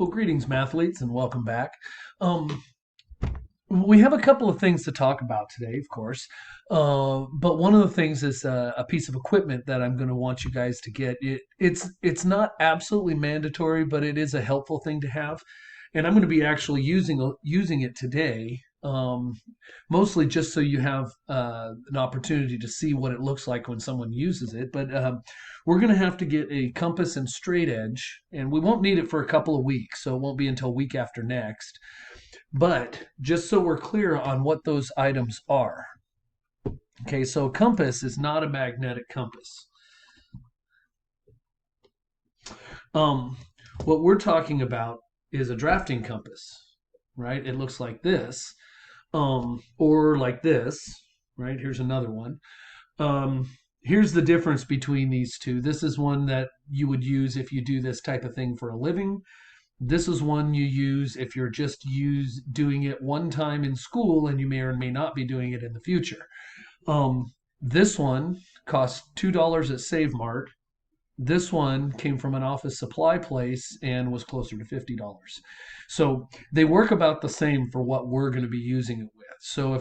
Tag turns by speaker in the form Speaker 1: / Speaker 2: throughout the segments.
Speaker 1: Well, greetings, mathletes, and welcome back. Um, we have a couple of things to talk about today, of course. But one of the things is a piece of equipment that I'm going to want you guys to get. It's not absolutely mandatory, but it is a helpful thing to have, and I'm going to be actually using it today. Mostly just so you have an opportunity to see what it looks like when someone uses it. But we're going to have to get a compass and straight edge, and we won't need it for a couple of weeks, so it won't be until week after next. But just so we're clear on what those items are. Okay, so a compass is not a magnetic compass. Um, what we're talking about is a drafting compass, right? It looks like this, or like this, right? Here's another one. Here's the difference between these two. This is one that you would use if you do this type of thing for a living. This is one you use if you're just doing it one time in school and you may or may not be doing it in the future. This one costs $2 at Save Mart. This one came from an office supply place and was closer to $50. So they work about the same for what we're going to be using it with. So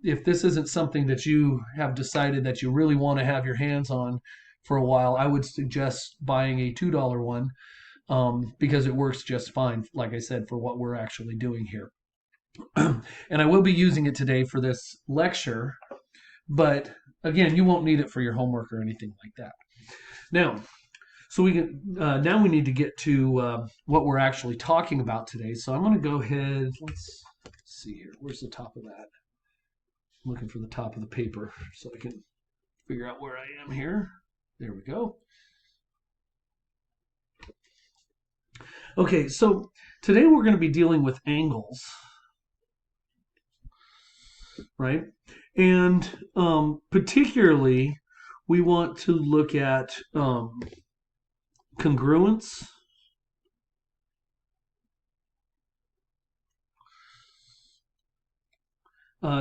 Speaker 1: if this isn't something that you have decided that you really want to have your hands on for a while, I would suggest buying a $2 one because it works just fine, like I said, for what we're actually doing here. And I will be using it today for this lecture, but again, you won't need it for your homework or anything like that. Now, now we need to get to what we're actually talking about today. So I'm going to go ahead. Let's see here. Where's the top of that? I'm looking for the top of the paper so I can figure out where I am here. There we go. Okay, so today we're going to be dealing with angles, right? And particularly, we want to look at congruence,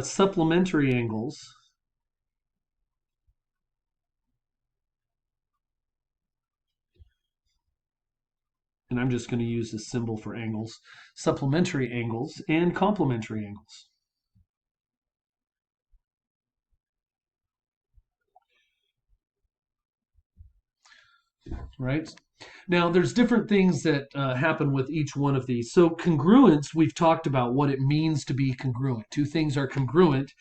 Speaker 1: supplementary angles, and I'm just going to use this symbol for angles, supplementary angles, and complementary angles. Right? Now, there's different things that happen with each one of these. So congruence, we've talked about what it means to be congruent. Two things are congruent.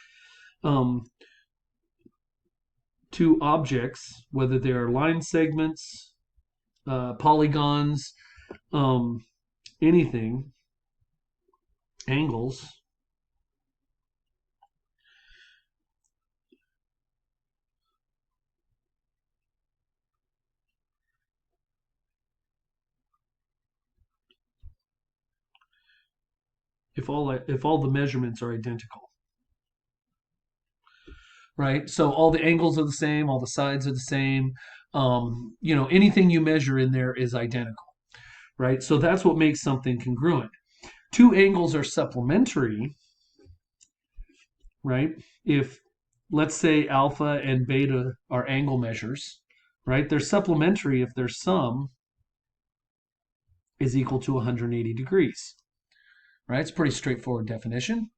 Speaker 1: Two objects, whether they are line segments, polygons, anything, angles. If all the measurements are identical, right? So all the angles are the same, all the sides are the same. Anything you measure in there is identical, right? So that's what makes something congruent. Two angles are supplementary, right? If let's say alpha and beta are angle measures, right? They're supplementary if their sum is equal to 180 degrees, right? It's a pretty straightforward definition.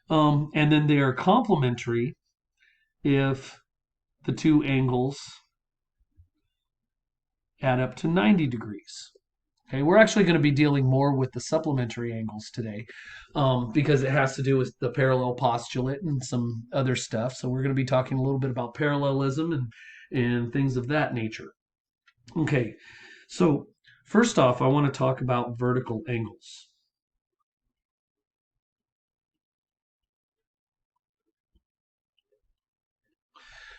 Speaker 1: And then they are complementary if the two angles add up to 90 degrees. Okay, we're actually going to be dealing more with the supplementary angles today because it has to do with the parallel postulate and some other stuff. So we're going to be talking a little bit about parallelism and things of that nature. Okay, so first off, I want to talk about vertical angles.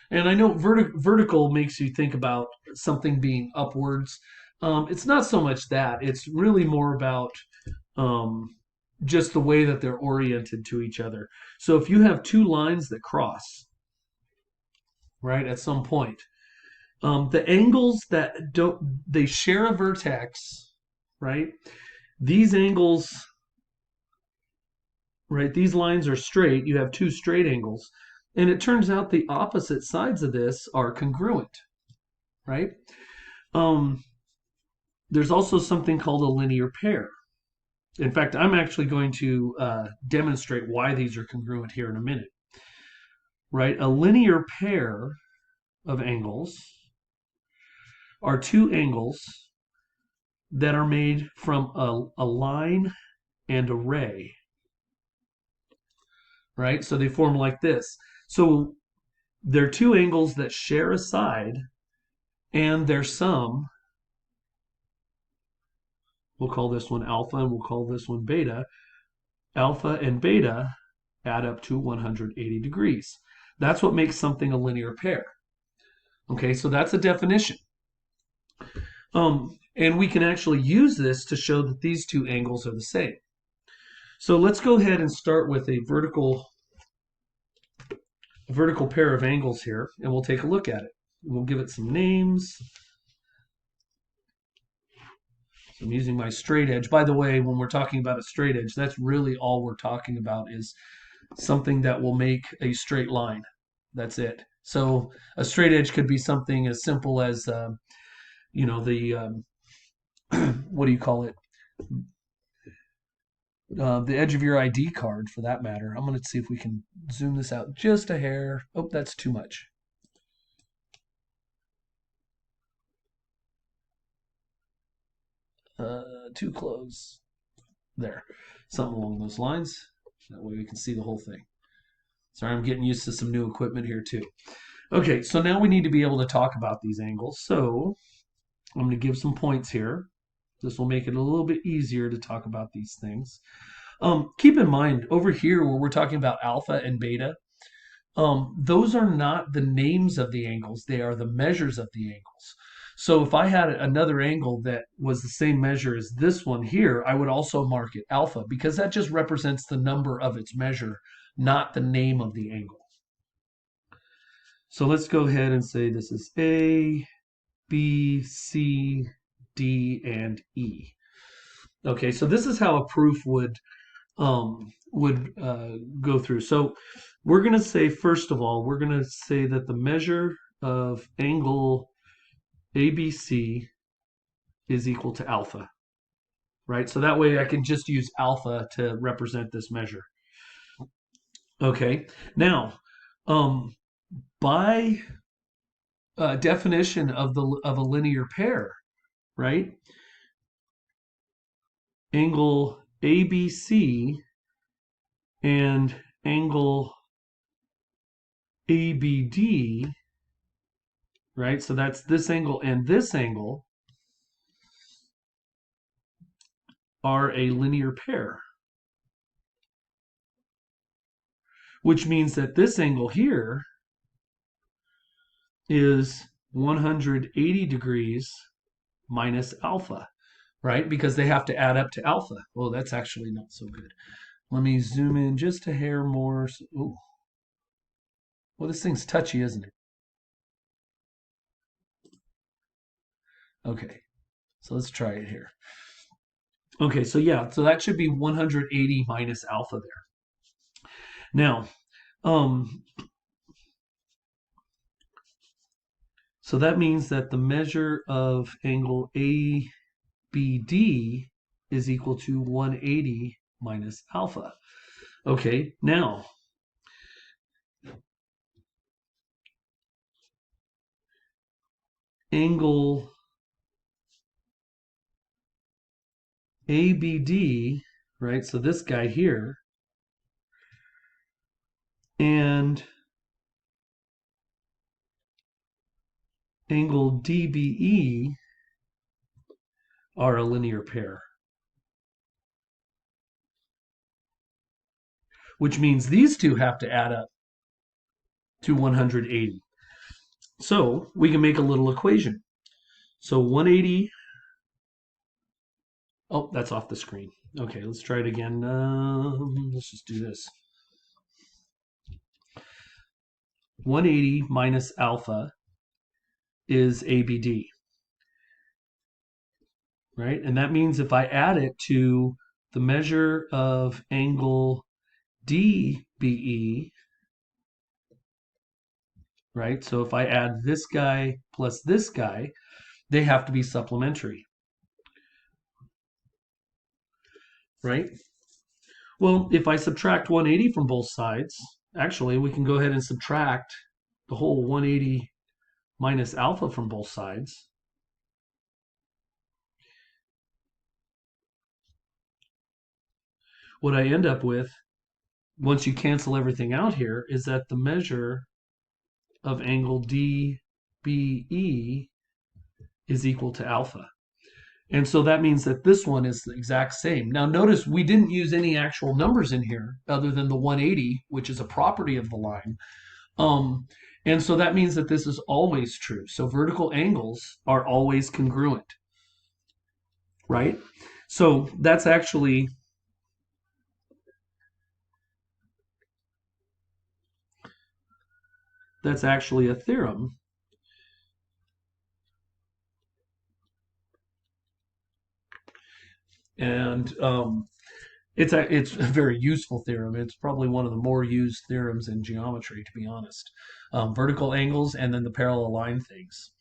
Speaker 1: And I know vertical makes you think about something being upwards. It's not so much that. It's really more about um, just the way that they're oriented to each other. So if you have two lines that cross, right, at some point, the angles that they share a vertex, right? These angles, right, these lines are straight. You have two straight angles. And it turns out the opposite sides of this are congruent, right? Um, there's also something called a linear pair. In fact, I'm actually going to demonstrate why these are congruent here in a minute. Right? A linear pair of angles are two angles that are made from a line and a ray. Right? So they form like this. So they're two angles that share a side, and their sum, we'll call this one alpha and we'll call this one beta. Alpha and beta add up to 180 degrees. That's what makes something a linear pair. Okay, so that's a definition. And we can actually use this to show that these two angles are the same. So let's go ahead and start with a vertical pair of angles here, and we'll take a look at it. We'll give it some names. So I'm using my straight edge. By the way, when we're talking about a straight edge, that's really all we're talking about, is something that will make a straight line. That's it. So a straight edge could be something as simple as, the what do you call it? The edge of your ID card, for that matter. I'm going to see if we can zoom this out just a hair. Oh, that's too much. Too close. There. Something along those lines. That way we can see the whole thing. Sorry, I'm getting used to some new equipment here too. Okay, so now we need to be able to talk about these angles. So I'm going to give some points here. This will make it a little bit easier to talk about these things. Keep in mind, over here where we're talking about alpha and beta, those are not the names of the angles. They are the measures of the angles. So if I had another angle that was the same measure as this one here, I would also mark it alpha, because that just represents the number of its measure, not the name of the angle. So let's go ahead and say this is A, B, C, D, and E. Okay, so this is how a proof would go through. So we're going to say, first of all, we're going to say that the measure of angle ABC is equal to alpha, right? So that way I can just use alpha to represent this measure. Okay, now by definition of a linear pair, right? Angle ABC and angle ABD, right? So that's this angle and this angle are a linear pair, which means that this angle here is 180 degrees minus alpha, right? Because they have to add up to alpha. Well, that's actually not so good. Let me zoom in just a hair more. Ooh. Well, this thing's touchy, isn't it? Okay, so let's try it here. Okay, so yeah, so that should be 180 minus alpha there. Now, so that means that the measure of angle ABD is equal to 180 minus alpha. Okay, now, angle ABD, right? So this guy here, and angle DBE are a linear pair, which means these two have to add up to 180. So we can make a little equation. So 180, oh, that's off the screen. Okay, let's try it again. Let's just do this. 180 minus alpha is ABD, right? And that means if I add it to the measure of angle DBE, right? So if I add this guy plus this guy, they have to be supplementary. right? Well, if I subtract 180 from both sides, actually, we can go ahead and subtract the whole 180 minus alpha from both sides. What I end up with, once you cancel everything out here, is that the measure of angle DBE is equal to alpha. And so that means that this one is the exact same. Now notice we didn't use any actual numbers in here other than the 180, which is a property of the line. Um, and so that means that this is always true. So vertical angles are always congruent, right? So that's actually a theorem. And it's a very useful theorem. It's probably one of the more used theorems in geometry, to be honest. Vertical angles and then the parallel line things.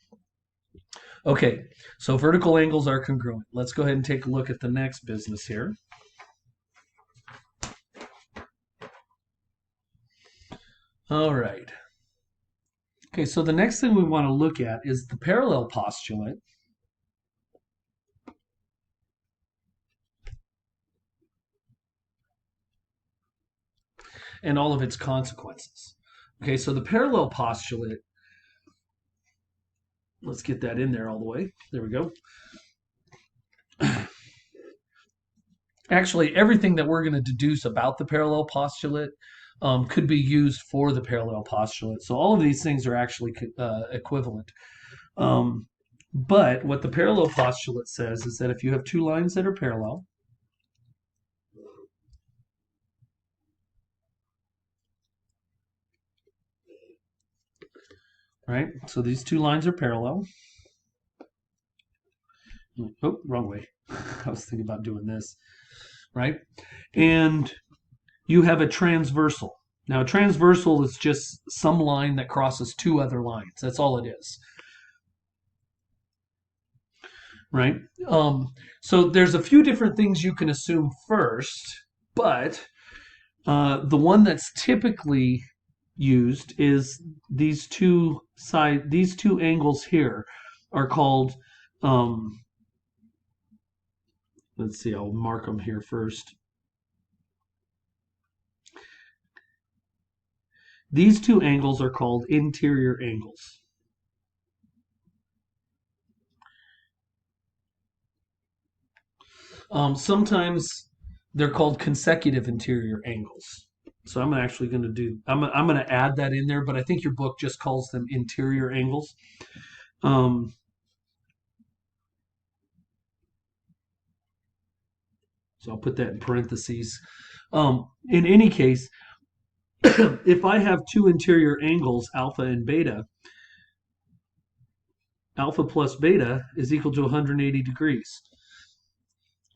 Speaker 1: Okay, so vertical angles are congruent. Let's go ahead and take a look at the next business here. All right. Okay, so the next thing we want to look at is the parallel postulate. And all of its consequences. Okay, so the parallel postulate, let's get that in there all the way. There we go. Actually, everything that we're going to deduce about the parallel postulate could be used for the parallel postulate. So all of these things are actually equivalent. But what the parallel postulate says is that if you have two lines that are parallel, right? So these two lines are parallel. Oh, wrong way. I was thinking about doing this, right? And you have a transversal. Now, a transversal is just some line that crosses two other lines. That's all it is, right? So there's a few different things you can assume first, but the one that's typically used is these two angles here are called. Let's see. I'll mark them here first. These two angles are called interior angles. Sometimes they're called consecutive interior angles. So I'm actually going to do, I'm going to add that in there, but I think your book just calls them interior angles. So I'll put that in parentheses. In any case, if I have two interior angles, alpha and beta, alpha plus beta is equal to 180 degrees,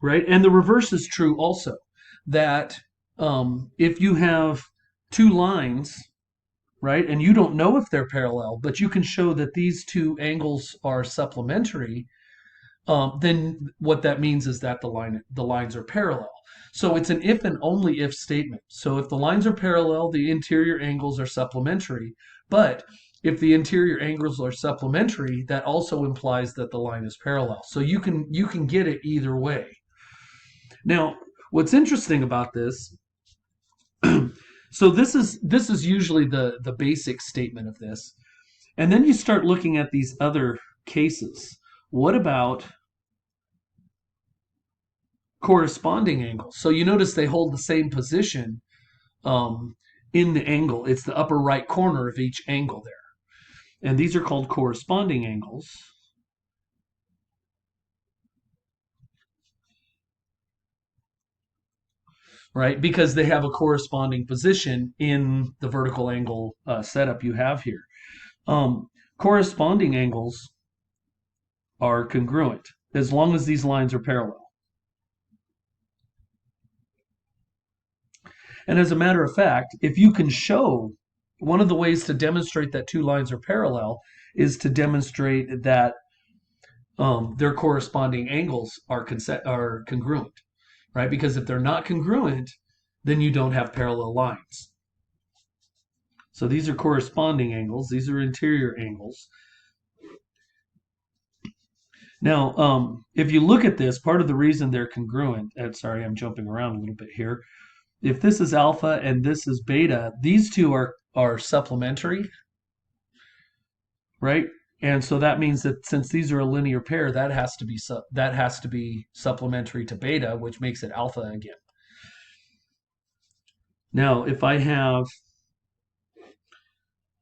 Speaker 1: right? And the reverse is true also, that if you have two lines, right, and you don't know if they're parallel, but you can show that these two angles are supplementary, then what that means is that the lines are parallel. So it's an if and only if statement. So if the lines are parallel, the interior angles are supplementary. But if the interior angles are supplementary, that also implies that the line is parallel. So you can get it either way. Now, what's interesting about this, so this is usually the basic statement of this. And then you start looking at these other cases. What about corresponding angles? So you notice they hold the same position in the angle. It's the upper right corner of each angle there. And these are called corresponding angles. Right? Because they have a corresponding position in the vertical angle setup you have here. Corresponding angles are congruent as long as these lines are parallel. And as a matter of fact, if you can show, one of the ways to demonstrate that two lines are parallel is to demonstrate that their corresponding angles are congruent. right? Because if they're not congruent, then you don't have parallel lines. So these are corresponding angles. These are interior angles. Now, if you look at this, part of the reason they're congruent, sorry, I'm jumping around a little bit here. If this is alpha and this is beta, these two are supplementary, right? And so that means that since these are a linear pair, that has to be supplementary to beta, which makes it alpha again. Now, if I have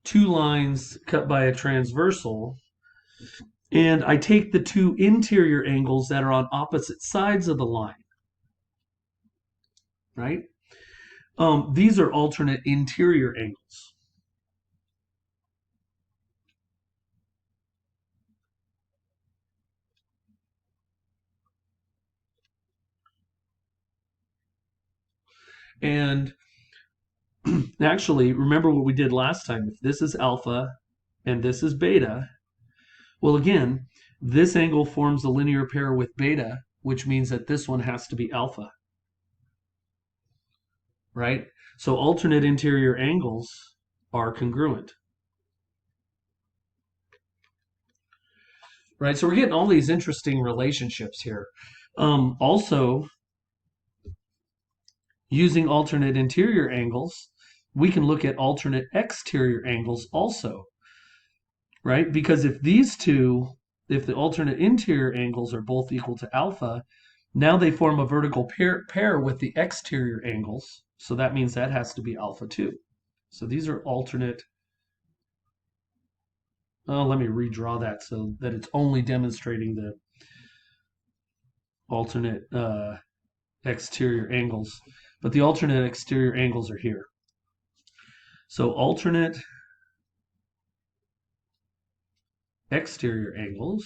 Speaker 1: two lines cut by a transversal, and I take the two interior angles that are on opposite sides of the line, right? These are alternate interior angles. And actually, remember what we did last time. If this is alpha and this is beta, well, again, this angle forms a linear pair with beta, which means that this one has to be alpha, right? So alternate interior angles are congruent, right? So we're getting all these interesting relationships here. Also, using alternate interior angles, we can look at alternate exterior angles also, right? Because if the alternate interior angles are both equal to alpha, now they form a vertical pair with the exterior angles. So that means that has to be alpha too. So these are alternate. Oh, let me redraw that so that it's only demonstrating the alternate exterior angles. But the alternate exterior angles are here. So alternate exterior angles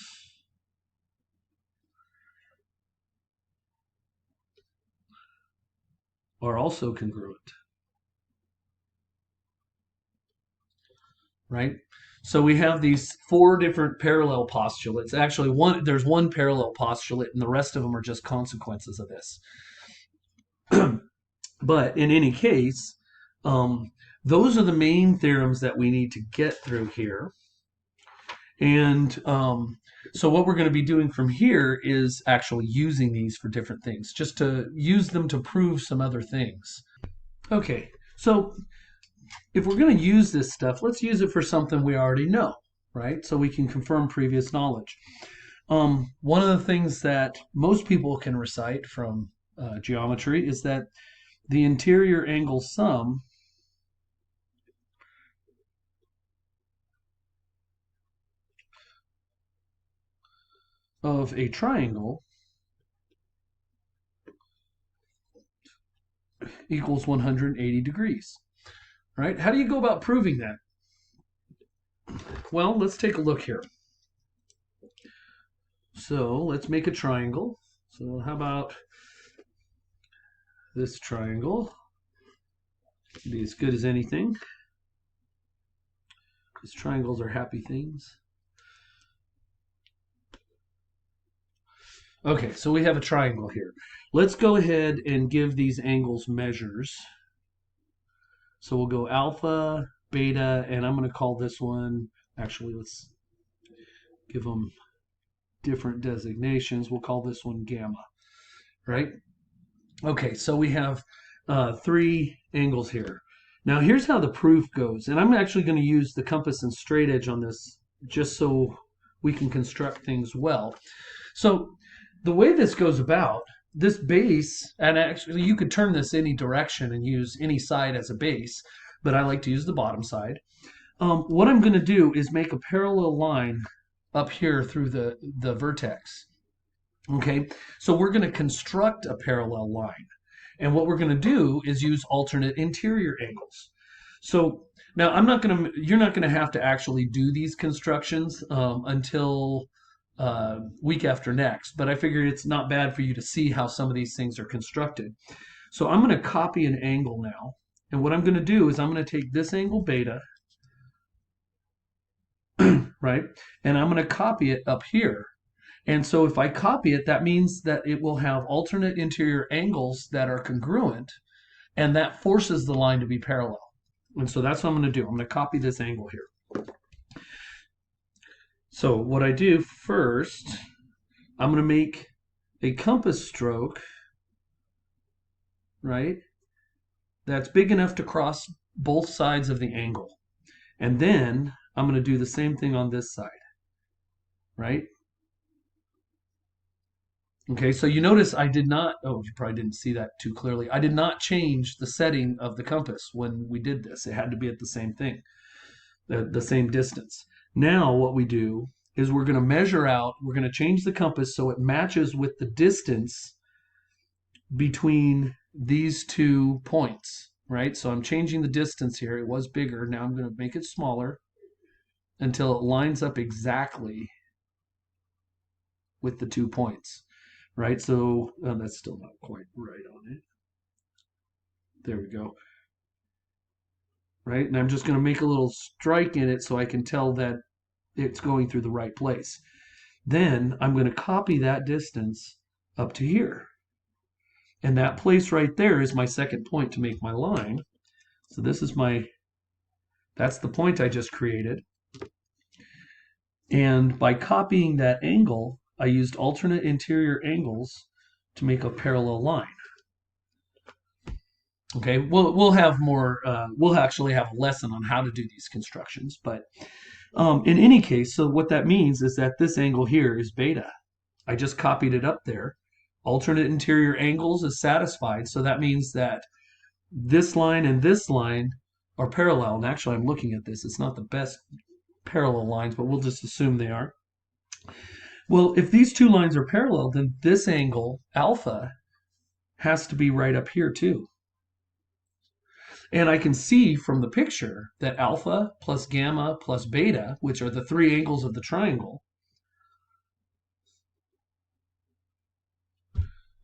Speaker 1: are also congruent, right? So we have these four different parallel postulates. Actually, there's one parallel postulate, and the rest of them are just consequences of this. But in any case, those are the main theorems that we need to get through here. And so what we're going to be doing from here is actually using these for different things, just to use them to prove some other things. Okay, so if we're going to use this stuff, let's use it for something we already know, right? So we can confirm previous knowledge. One of the things that most people can recite from geometry is that the interior angle sum of a triangle equals 180 degrees, right? How do you go about proving that? Well, let's take a look here. So let's make a triangle. So how about this triangle? Be as good as anything, because triangles are happy things. Okay, so we have a triangle here. Let's go ahead and give these angles measures. So we'll go alpha, beta, and I'm going to call this one, actually, let's give them different designations. We'll call this one gamma, right? Okay, so we have three angles here. Now here's how the proof goes, and I'm actually going to use the compass and straight edge on this just so we can construct things well. So the way this goes about, this base, and actually you could turn this any direction and use any side as a base, but I like to use the bottom side. What I'm going to do is make a parallel line up here through the vertex. Okay, so we're going to construct a parallel line. And what we're going to do is use alternate interior angles. So now you're not going to have to actually do these constructions until week after next, but I figured it's not bad for you to see how some of these things are constructed. So I'm going to copy an angle now. And what I'm going to do is I'm going to take this angle beta, right? And I'm going to copy it up here. And so if I copy it, that means that it will have alternate interior angles that are congruent, and that forces the line to be parallel. And so that's what I'm going to do. I'm going to copy this angle here. So what I do first, I'm going to make a compass stroke, right, that's big enough to cross both sides of the angle. And then I'm going to do the same thing on this side, right? Okay, so you notice I did not, oh, you probably didn't see that too clearly. I did not change the setting of the compass when we did this. It had to be at the same thing, the same distance. Now what we do is we're going to measure out, we're going to change the compass so it matches with the distance between these 2 points, right? So I'm changing the distance here. It was bigger. Now I'm going to make it smaller until it lines up exactly with the 2 points, right? So that's still not quite right on it. There we go. Right? And I'm just going to make a little strike in it so I can tell that it's going through the right place. Then I'm going to copy that distance up to here. And that place right there is my second point to make my line. So this is that's the point I just created. And by copying that angle, I used alternate interior angles to make a parallel line. Okay, we'll have more, we'll actually have a lesson on how to do these constructions, but in any case, so what that means is that this angle here is beta. I just copied it up there. Alternate interior angles is satisfied, so that means that this line and this line are parallel. And actually, I'm looking at this. It's not the best parallel lines, but we'll just assume they are. Well, if these 2 lines are parallel, then this angle, alpha, has to be right up here too. And I can see from the picture that alpha plus gamma plus beta, which are the 3 angles of the triangle,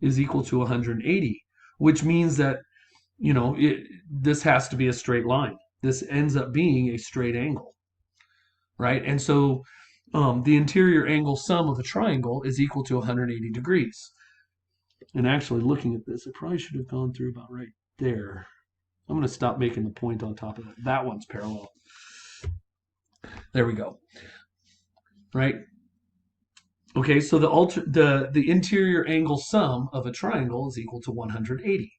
Speaker 1: is equal to 180, which means that, you know, this has to be a straight line. This ends up being a straight angle, right? And so the interior angle sum of a triangle is equal to 180 degrees. And actually looking at this, it probably should have gone through about right there. I'm going to stop making the point on top of it. That one's parallel. There we go. Right? Okay, so the interior angle sum of a triangle is equal to 180.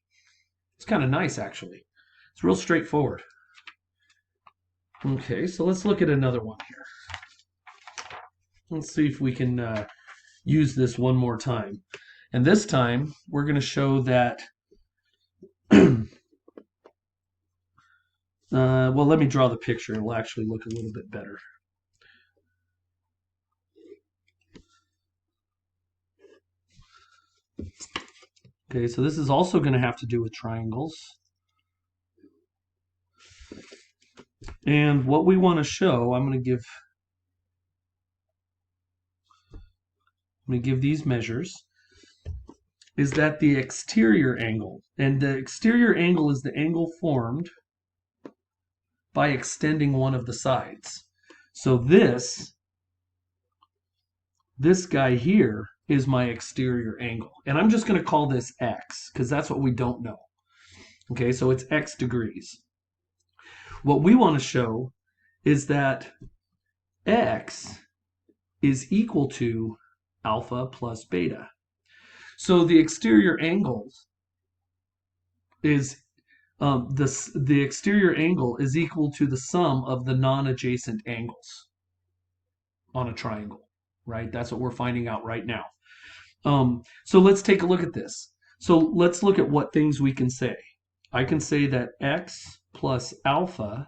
Speaker 1: It's kind of nice, actually. It's real straightforward. Okay, so let's look at another one here. Let's see if we can use this one more time. And this time, we're going to show that well, let me draw the picture. It will actually look a little bit better. Okay, so this is also going to have to do with triangles. And what we want to show, I'm going to give these measures, is that the exterior angle, and the exterior angle is the angle formed by extending one of the sides. So this guy here is my exterior angle. And I'm just going to call this x, because that's what we don't know. Okay, so it's x degrees. What we want to show is that x is equal to alpha plus beta. So the exterior angle is the exterior angle is equal to the sum of the non-adjacent angles on a triangle, right? That's what we're finding out right now. So let's take a look at this. So let's look at what things we can say. I can say that x plus alpha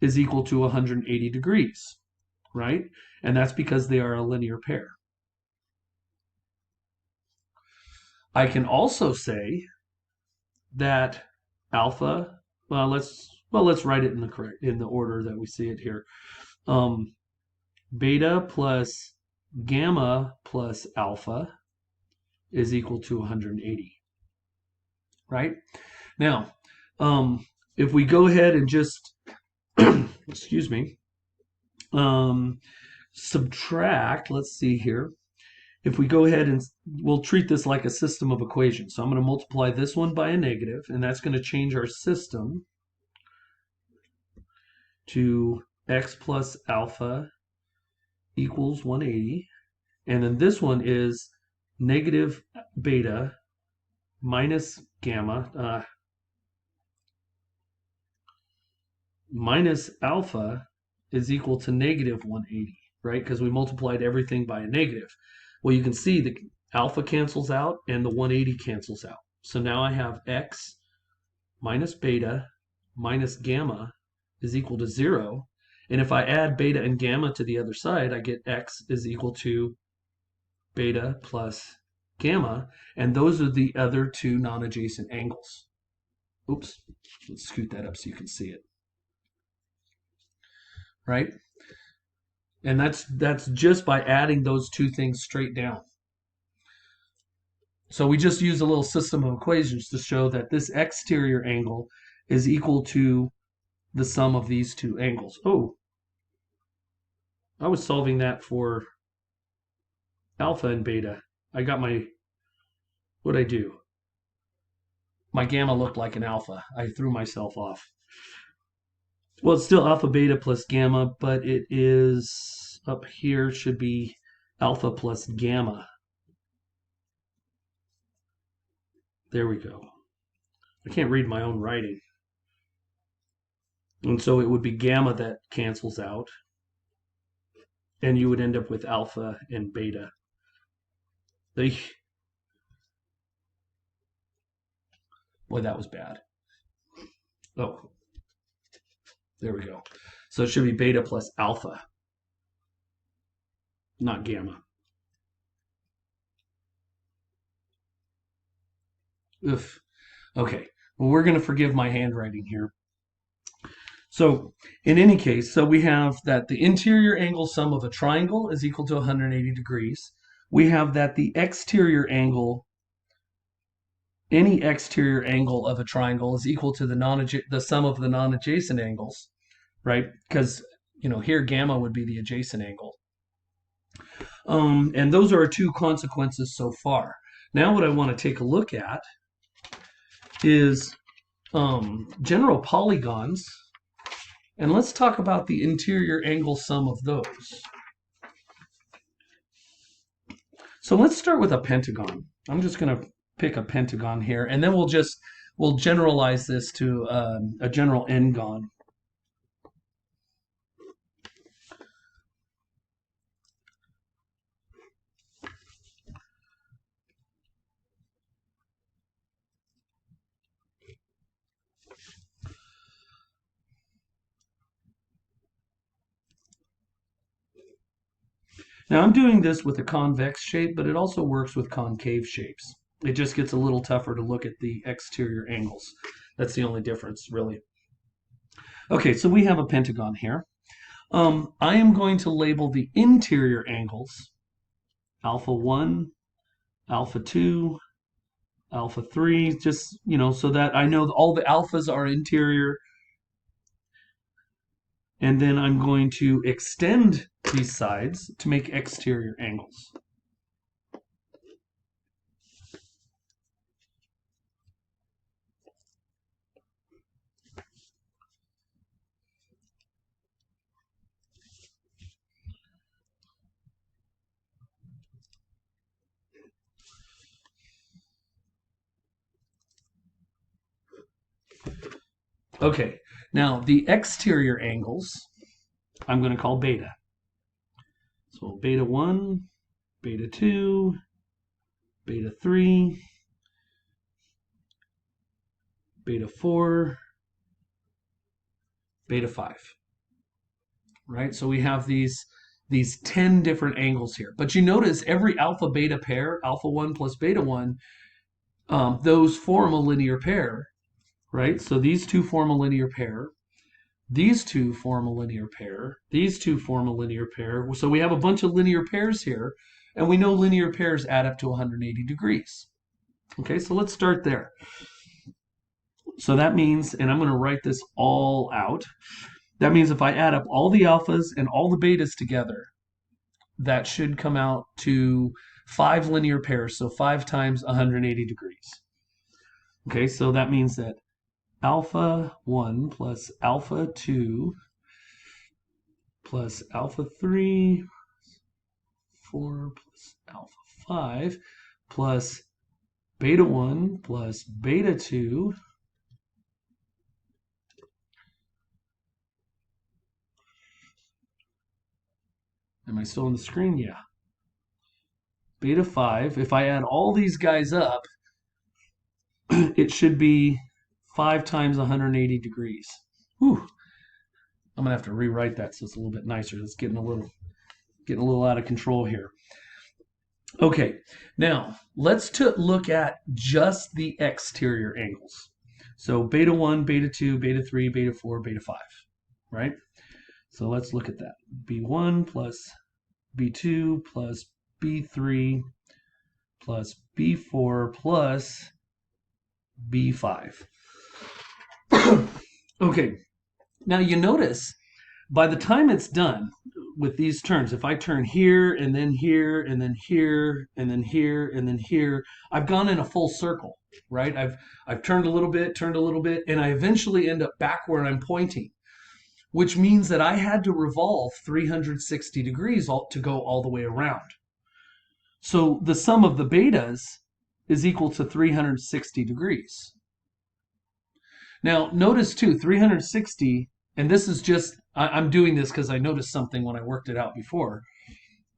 Speaker 1: is equal to 180 degrees, right? And that's because they are a linear pair. I can also say that alpha, let's write it in the order that we see it here. Beta plus gamma plus alpha is equal to 180, right? Now, if we go ahead and just, excuse me, subtract, let's see here. if we go ahead and we'll treat this like a system of equations. So I'm going to multiply this one by a negative, and that's going to change our system to x plus alpha equals 180. And then this one is negative beta minus gamma minus alpha is equal to negative 180, right? Because we multiplied everything by a negative. Well, you can see the alpha cancels out and the 180 cancels out. So now I have x minus beta minus gamma is equal to 0. And if I add beta and gamma to the other side, I get x is equal to beta plus gamma. And those are the other two non-adjacent angles. Oops, let's scoot that up so you can see it. Right? And that's just by adding those two things straight down. So we just use a little system of equations to show that this exterior angle is equal to the sum of these two angles. Oh, I was solving that for alpha and beta. I got what'd I do? My gamma looked like an alpha. I threw myself off. Well, it's still alpha beta plus gamma, but it is up here should be alpha plus gamma. There we go. I can't read my own writing. And so it would be gamma that cancels out. And you would end up with alpha and beta. Boy, that was bad. Oh, there we go. So it should be beta plus alpha, not gamma. Oof. Okay. Well, we're going to forgive my handwriting here. So in any case, so we have that the interior angle sum of a triangle is equal to 180 degrees. We have that the exterior angle, any exterior angle of a triangle is equal to the sum of the non-adjacent angles, right? Because, here gamma would be the adjacent angle. And those are our two consequences so far. Now what I want to take a look at is general polygons. And let's talk about the interior angle sum of those. So let's start with a pentagon. I'm just going to pick a pentagon here, and then we'll generalize this to a general n-gon. Now I'm doing this with a convex shape, but it also works with concave shapes. It just gets a little tougher to look at the exterior angles. That's the only difference, really. Okay, so we have a pentagon here. I am going to label the interior angles alpha 1, alpha 2, alpha 3, just, so that I know all the alphas are interior. And then I'm going to extend these sides to make exterior angles. Okay, now the exterior angles I'm going to call beta. So beta 1, beta 2, beta 3, beta 4, beta 5. Right? So we have these 10 different angles here. But you notice every alpha beta pair, alpha 1 plus beta 1, those form a linear pair. Right? So these two form a linear pair. These two form a linear pair. These two form a linear pair. So we have a bunch of linear pairs here, and we know linear pairs add up to 180 degrees. Okay, so let's start there. So that means, and I'm going to write this all out, that means if I add up all the alphas and all the betas together, that should come out to 5 linear pairs, so 5 times 180 degrees. Okay, so that means that alpha 1 plus alpha 2 plus alpha 3, 4 plus alpha 5 plus beta 1 plus beta 2 am I still on the screen? Yeah. Beta 5, if I add all these guys up, it should be 5 times 180 degrees. Whew. I'm gonna have to rewrite that so it's a little bit nicer. It's getting a little out of control here. Okay, now let's look at just the exterior angles. So beta 1, beta 2, beta 3, beta 4, beta 5, right? So let's look at that. B1 plus B2 plus B3 plus B4 plus B5. Okay, now you notice by the time it's done with these turns, if I turn here and then here and then here and then here and then here, I've gone in a full circle, right? I've turned a little bit, and I eventually end up back where I'm pointing, which means that I had to revolve 360 degrees to go all the way around. So the sum of the betas is equal to 360 degrees. Now, notice too, 360, and this is just, I'm doing this because I noticed something when I worked it out before.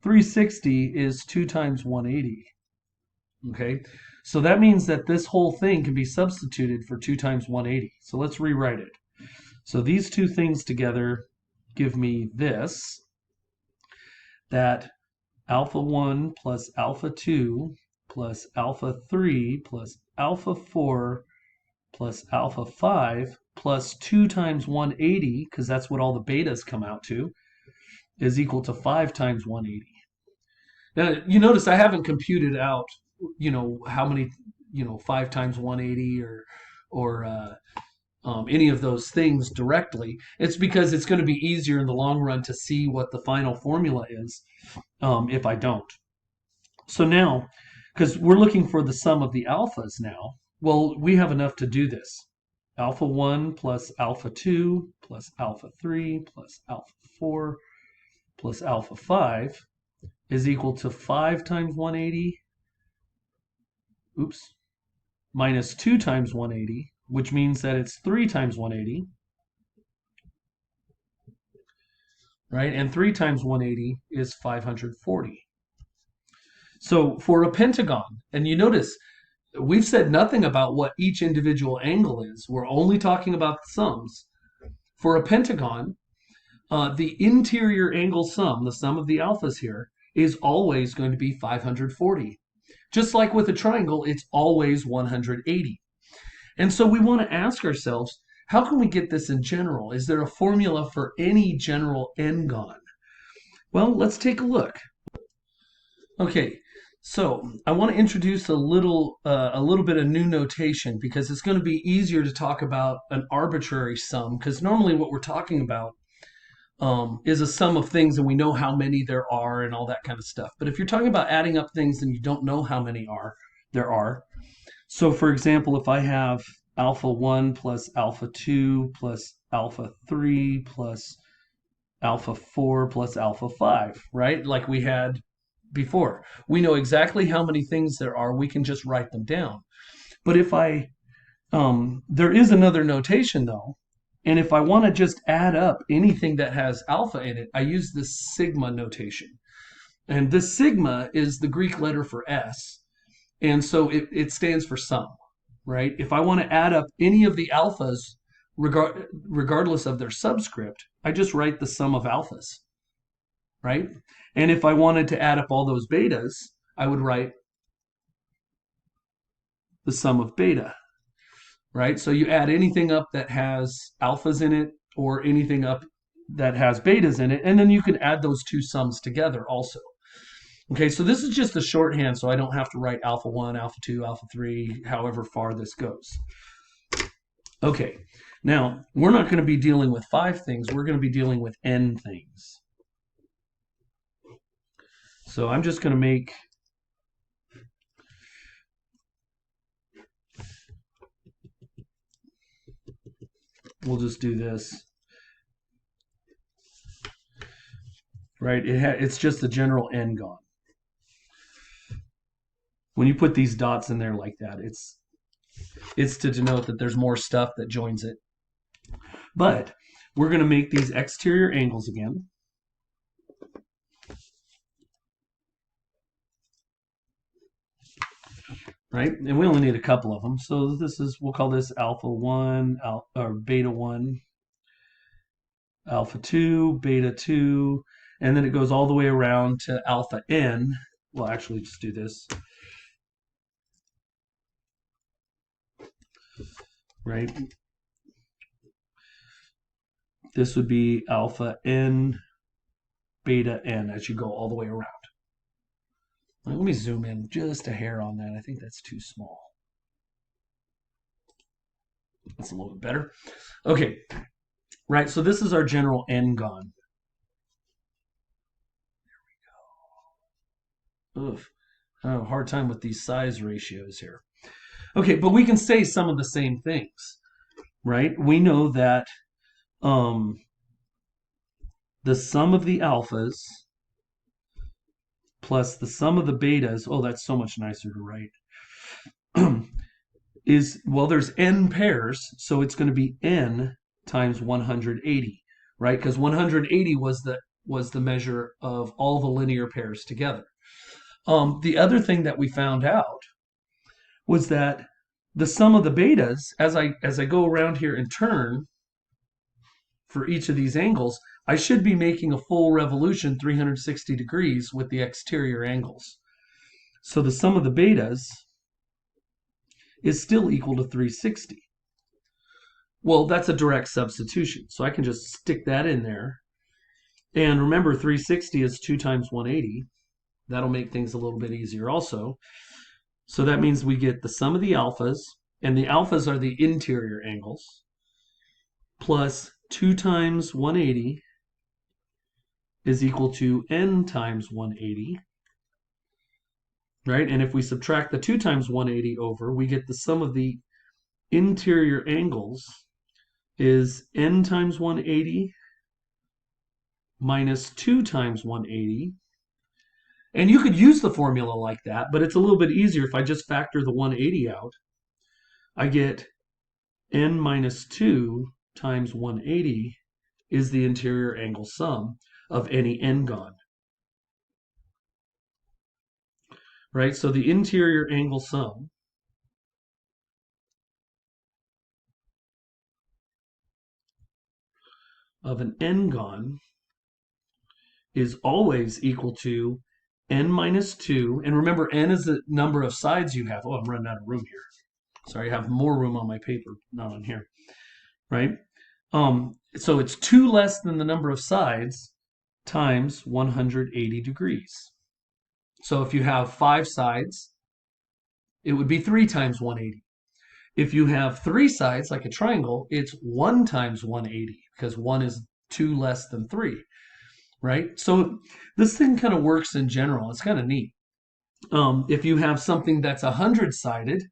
Speaker 1: 360 is 2 times 180. Okay, so that means that this whole thing can be substituted for 2 times 180. So let's rewrite it. So these two things together give me this, that alpha 1 plus alpha 2 plus alpha 3 plus alpha 4 plus alpha 5 plus 2 times 180, because that's what all the betas come out to, is equal to 5 times 180. Now, you notice I haven't computed out, how many, 5 times 180 or any of those things directly. It's because it's going to be easier in the long run to see what the final formula is if I don't. So now, because we're looking for the sum of the alphas now, well, we have enough to do this. Alpha 1 plus alpha 2 plus alpha 3 plus alpha 4 plus alpha 5 is equal to 5 times 180, minus 2 times 180, which means that it's 3 times 180, right? And 3 times 180 is 540. So for a pentagon, and you notice, we've said nothing about what each individual angle is. We're only talking about the sums. For a pentagon, the interior angle sum, the sum of the alphas here, is always going to be 540. Just like with a triangle, it's always 180. And so we want to ask ourselves, how can we get this in general? Is there a formula for any general n-gon? Well, let's take a look. Okay, so I want to introduce a little bit of new notation because it's going to be easier to talk about an arbitrary sum, because normally what we're talking about is a sum of things and we know how many there are and all that kind of stuff. But if you're talking about adding up things and you don't know how many there are. So for example, if I have alpha 1 plus alpha 2 plus alpha 3 plus alpha 4 plus alpha 5, right? Like we had before. We know exactly how many things there are. We can just write them down. But if there is another notation though, and if I want to just add up anything that has alpha in it, I use this sigma notation. And this sigma is the Greek letter for S. And so it stands for sum, right? If I want to add up any of the alphas, regardless of their subscript, I just write the sum of alphas, right? And if I wanted to add up all those betas, I would write the sum of beta, right? So you add anything up that has alphas in it or anything up that has betas in it, and then you can add those two sums together also. Okay, so this is just a shorthand, so I don't have to write alpha 1, alpha 2, alpha 3, however far this goes. Okay, now we're not going to be dealing with 5 things. We're going to be dealing with n things. So I'm just going to make we'll just do this, right? It's just the general n gone. When you put these dots in there like that, it's to denote that there's more stuff that joins it. But we're going to make these exterior angles again. Right? And we only need a couple of them. So we'll call this alpha 1, or beta 1, alpha 2, beta 2, and then it goes all the way around to alpha n. We'll actually just do this. Right? This would be alpha n, beta n as you go all the way around. Let me zoom in just a hair on that. I think that's too small. That's a little bit better. Okay, right, so this is our general n gone. There we go. Ugh, I have a hard time with these size ratios here. Okay, but we can say some of the same things, right? We know that the sum of the alphas plus the sum of the betas, oh, that's so much nicer to write, is, well, there's n pairs, so it's going to be n times 180, right? Because 180 was the measure of all the linear pairs together. The other thing that we found out was that the sum of the betas, as I go around here and turn for each of these angles, I should be making a full revolution 360 degrees with the exterior angles. So the sum of the betas is still equal to 360. Well, that's a direct substitution. So I can just stick that in there. And remember, 360 is 2 times 180. That'll make things a little bit easier also. So that means we get the sum of the alphas, and the alphas are the interior angles, plus 2 times 180 is equal to n times 180, right? And if we subtract the 2 times 180 over, we get the sum of the interior angles is n times 180 minus 2 times 180. And you could use the formula like that, but it's a little bit easier if I just factor the 180 out. I get n minus 2 times 180 is the interior angle sum of any n gone. Right? So the interior angle sum of an n gone is always equal to n minus 2. And remember, n is the number of sides you have. Oh, I'm running out of room here. Sorry, I have more room on my paper, not on here. Right? So it's 2 less than the number of sides times 180 degrees. So if you have 5 sides, it would be 3 times 180. If you have 3 sides, like a triangle, it's 1 times 180, because 1 is 2 less than 3, right? So this thing kind of works in general. It's kind of neat. If you have something that's 100-sided,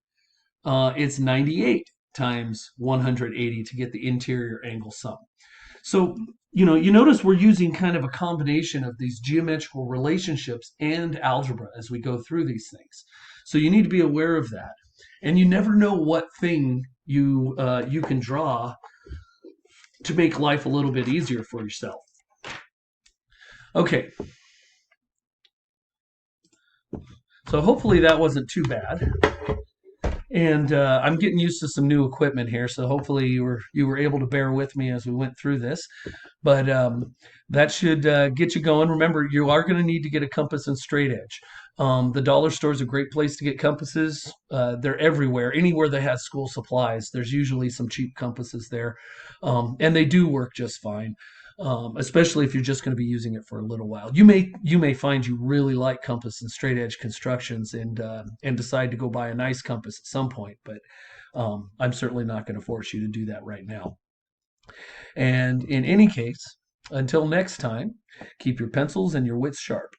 Speaker 1: it's 98 times 180 to get the interior angle sum. So, you notice we're using kind of a combination of these geometrical relationships and algebra as we go through these things. So you need to be aware of that. And you never know what thing you can draw to make life a little bit easier for yourself. Okay. So hopefully that wasn't too bad. And I'm getting used to some new equipment here, so hopefully you were able to bear with me as we went through this. But that should get you going. Remember, you are going to need to get a compass and straight edge. The dollar store is a great place to get compasses. They're everywhere. Anywhere that has school supplies, there's usually some cheap compasses there. And they do work just fine. Especially if you're just going to be using it for a little while. You may find you really like compass and straight edge constructions and decide to go buy a nice compass at some point, but I'm certainly not going to force you to do that right now. And in any case, until next time, keep your pencils and your wits sharp.